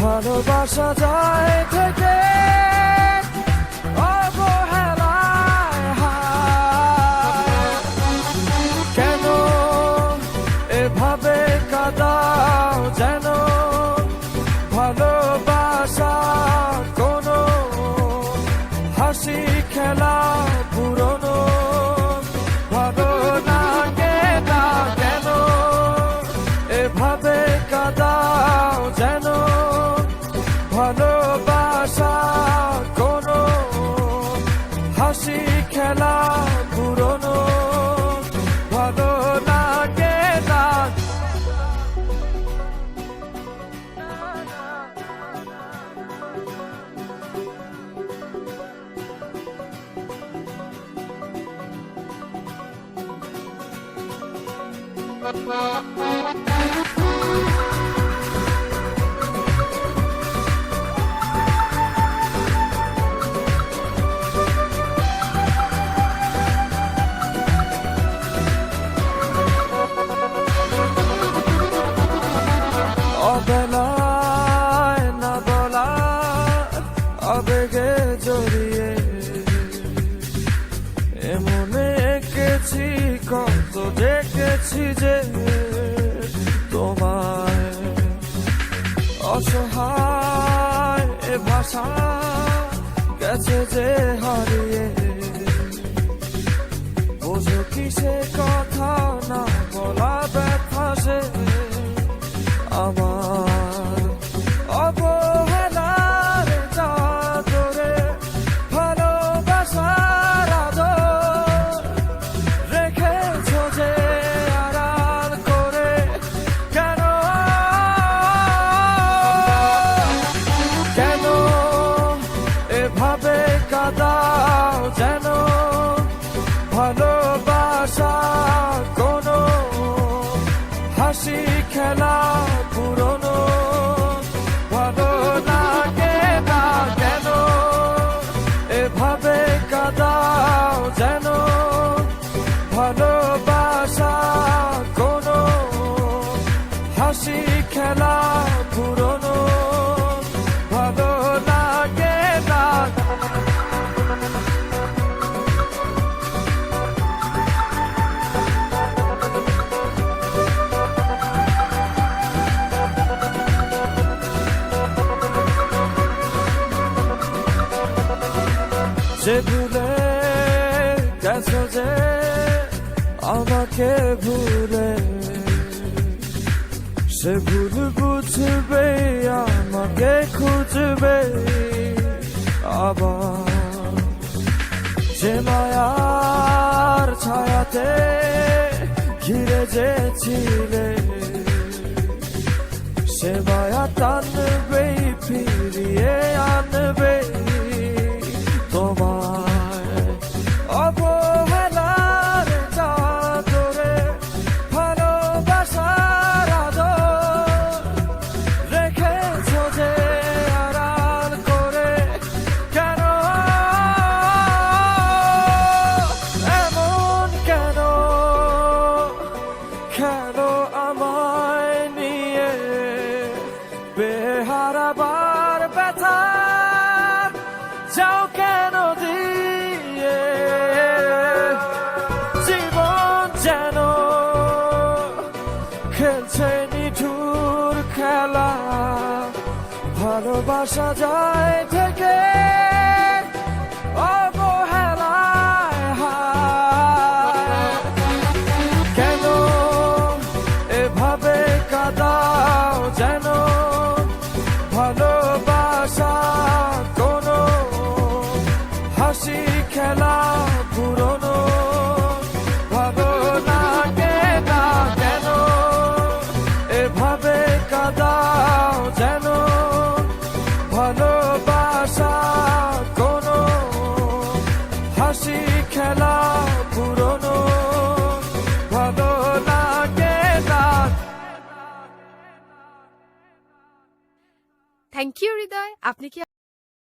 ভালোবাসা যায় থেকে অবহেলায় হায়। কেন এভাবে কাঁদাও যেন ভালোবাসা কোনো হাসি খেলা পুরনো ভালো লাগে না। কেন এভাবে কাঁদাও যেন ভালোবাসা কোনো হাসি খেলা পুরনো ভালো লাগে না। অবেলায় না বলা আবেগে জড়িয়ে এমনে এঁকেছি কত দেখেছি যে তোমায় অসহায় এ ভাষা গেছে যে হারিয়ে বোঝো কি সে কথা না বলা ব্যথা সে আমার অবহেলার চাদরে ভালোবাসার আদর রেখেছো যে আড়াল করে। কেন কেন এভাবে কাঁদাও যেন ভালোবাসা কোনো হাসি খেলা পুরনো ভালো লাগে না। কেন এভাবে কাঁদাও যেন ভালোবাসা কোনো হাসি খেলা পুরনো ভালো লাগে না। যে ভুলে গেছো যে আমাকে ভুলে সে ভুল বুঝবে আমাকে খুঁজবে আবার। যে মায়ার ছায়াতে ঘিরে যে ছিলে সে মায়া টানবে ফিরিয়ে আনবে তোমায় অবহেলার চাদরে ভালোবাসার আদর রেখেছো যে আড়াল করে। কেন এমন কেন কেন আমায় নিয়ে বেহারাবার ব্যথা যাও কেন দিয়ে জীবন যেন খেলছে নিঠুর খেলা ভালোবাসা যায় থেকে অবহেলায় হায়। কেন এভাবে কাঁদাও যেন ভালোবাসা কোনো হাসি খেলা পুরনো ভালো লাগে না। কেন এভাবে কাঁদাও যেন ভালোবাসা কোনো হাসি খেলা পুরনো ভালো লাগে না। থ্যাংক ইউ হৃদয়। আপনি কি